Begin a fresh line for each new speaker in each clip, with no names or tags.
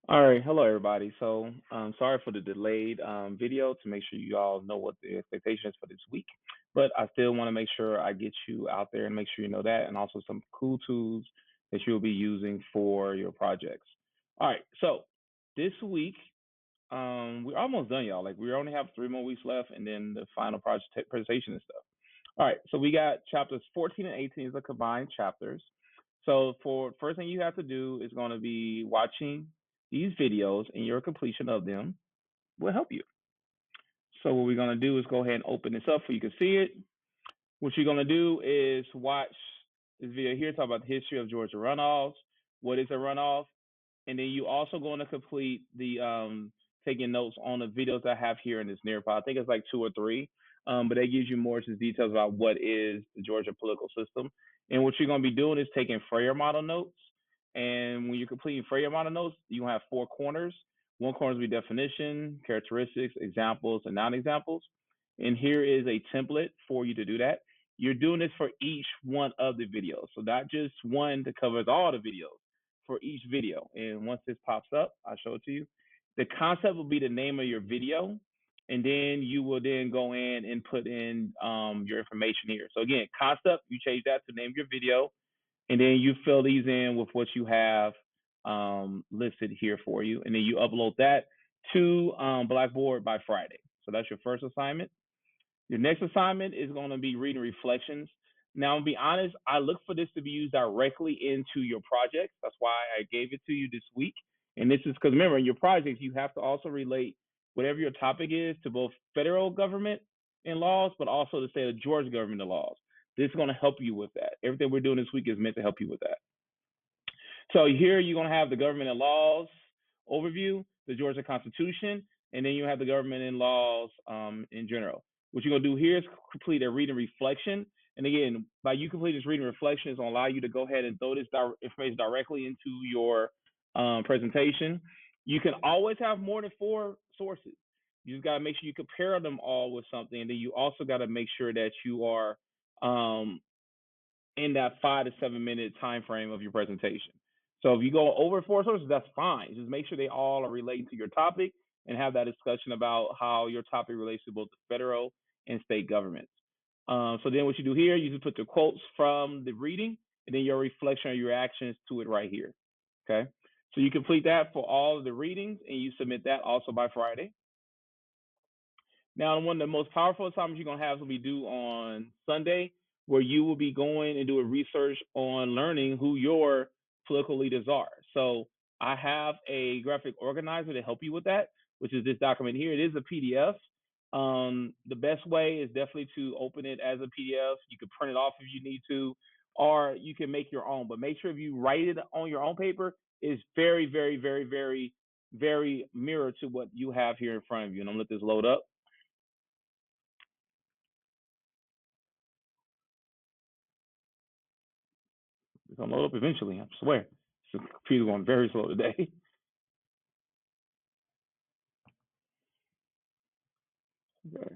All right, hello everybody. So, sorry for the delayed video to make sure you all know what the expectation is for this week. But I still want to make sure I get you out there and make sure you know that, and also some cool tools that you'll be using for your projects. All right, so this week we're almost done, y'all. Like we only have 3 more weeks left, and then the final project presentation and stuff. All right, so we got chapters 14 and 18 is the combined chapters. So for first thing you have to do is going to be watching these videos, and your completion of them will help you. So what we're going to do is go ahead and open this up so you can see it. What you're going to do is watch this video here, talk about the history of Georgia runoffs, what is a runoff, and then you also going to complete the taking notes on the videos I have here in this nearby. I think it's like 2 or 3, but that gives you more just details about what is the Georgia political system. And what you're going to be doing is taking Freyer model notes. And when you're completing Freyer model notes, you have 4 corners. One corner will be definition, characteristics, examples, and non-examples. And here is a template for you to do that. You're doing this for each one of the videos, so not just one that covers all the videos, for each video. And once this pops up, I'll show it to you. The concept will be the name of your video, and then you will then go in and put in your information here. So again, concept, you change that to name of your video, and then you fill these in with what you have listed here for you, and then you upload that to Blackboard by Friday. So that's your first assignment. Your next assignment is going to be reading reflections. Now, to be honest, I look for this to be used directly into your projects. That's why I gave it to you this week. And this is because remember, in your projects, you have to also relate whatever your topic is to both federal government and laws, but also the state of Georgia government and laws. This is going to help you with that. Everything we're doing this week is meant to help you with that. So here you're going to have the government and laws overview, the Georgia Constitution, and then you have the government and laws in general. What you're going to do here is complete a reading reflection. And again, by you completing this reading reflection, it's going to allow you to go ahead and throw this information directly into your presentation. You can always have more than 4 sources. You just got to make sure you compare them all with something. And then you also got to make sure that you are in that 5 to 7 minute time frame of your presentation. So if you go over 4 sources, that's fine. Just make sure they all are related to your topic and have that discussion about how your topic relates to both the federal and state governments. So then what you do here, you just put the quotes from the reading and then your reflection or your actions to it right here. Okay. So you complete that for all of the readings and you submit that also by Friday. Now, one of the most powerful assignments you're going to have will be due on Sunday, where you will be going and doing research on learning who your political leaders are. So I have a graphic organizer to help you with that, which is this document here. It is a PDF. The best way is definitely to open it as a PDF. You can print it off if you need to, or you can make your own. But make sure if you write it on your own paper, it's very, very, very, very, very mirror to what you have here in front of you. And I'm going to let this load up. It's gonna load up eventually, I swear. The computer's going very slow today. Okay.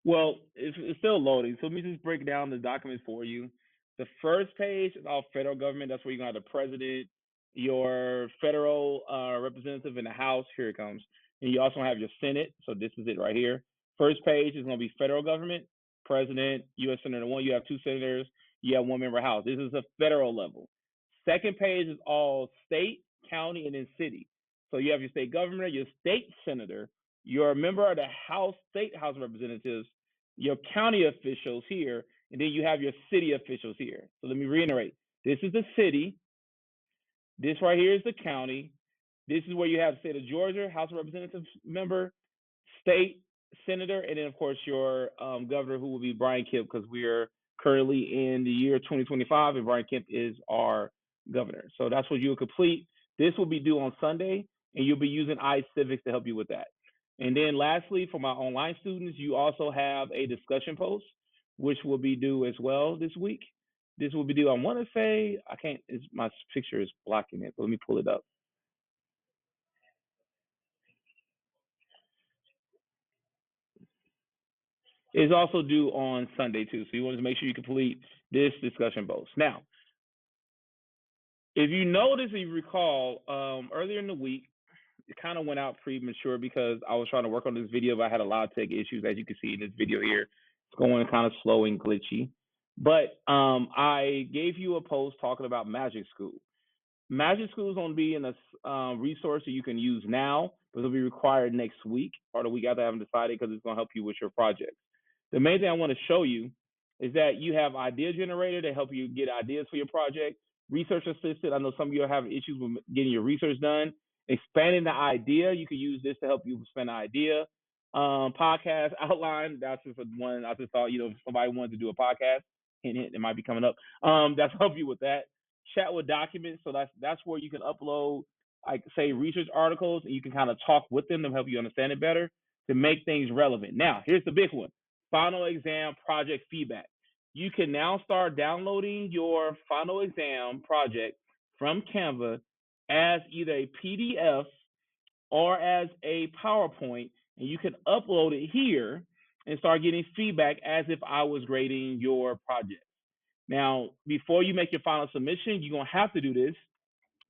Well, it's still loading. So let me just break down the documents for you. The first page is all federal government. That's where you're gonna have the president, your federal representative in the House. Here it comes. And you also have your Senate. So this is it right here. First page is gonna be federal government, president, U.S. Senator 1. You have 2 senators. You have 1 member House. This is a federal level. Second page is all state, county, and then city. So you have your state governor, your state senator, you're a member of the House, state House of Representatives, your county officials here, and then you have your city officials here. So let me reiterate. This is the city. This right here is the county. This is where you have state of Georgia, House of Representatives member, state senator, and then of course your governor, who will be Brian Kemp, because we are currently in the year 2025, and Brian Kemp is our governor. So that's what you'll complete. This will be due on Sunday, and you'll be using iCivics to help you with that. And then lastly, for my online students, you also have a discussion post, which will be due as well this week. This will be due, I want to say, I can't, my picture is blocking it, but let me pull it up. It's also due on Sunday too. So you want to make sure you complete this discussion post. Now, if you notice, if you recall, earlier in the week, it kind of went out premature because I was trying to work on this video, but I had a lot of tech issues, as you can see in this video here. It's going kind of slow and glitchy. But I gave you a post talking about Magic School. Magic School is going to be in a resource that you can use now, but it'll be required next week or the week after. I haven't decided because it's going to help you with your projects. The main thing I want to show you is that you have idea generator to help you get ideas for your project. Research assistant. I know some of you have issues with getting your research done. Expanding the idea. You can use this to help you expand the idea. Podcast outline. That's just one. I just thought, if somebody wanted to do a podcast, hint, hint, it might be coming up. That's help you with that. Chat with documents. So that's where you can upload, like, say, research articles, and you can kind of talk with them to help you understand it better to make things relevant. Now, here's the big one: final exam project feedback. You can now start downloading your final exam project from Canva as either a PDF or as a PowerPoint, and you can upload it here and start getting feedback as if I was grading your project. Now, before you make your final submission, you're going to have to do this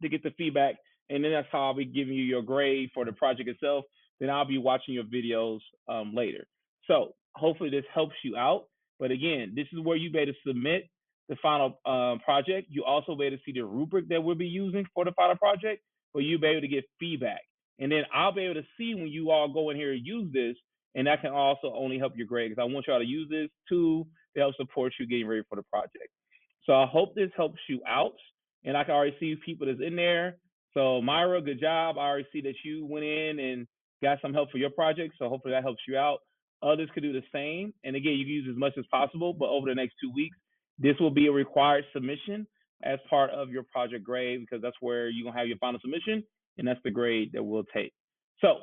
to get the feedback, and then that's how I'll be giving you your grade for the project itself. Then I'll be watching your videos later. So hopefully this helps you out. But again, this is where you be able to submit the final project. You also be able to see the rubric that we'll be using for the final project, but you'll be able to get feedback. And then I'll be able to see when you all go in here and use this, and that can also only help your grade, because I want y'all to use this tool to help support you getting ready for the project. So I hope this helps you out. And I can already see people that's in there. So Myra, good job. I already see that you went in and got some help for your project. So hopefully that helps you out. Others could do the same. And again, you can use as much as possible, but over the next 2 weeks, this will be a required submission as part of your project grade, because that's where you're going to have your final submission, and that's the grade that we'll take. So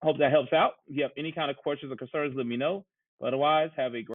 hope that helps out. If you have any kind of questions or concerns, let me know. But otherwise, have a great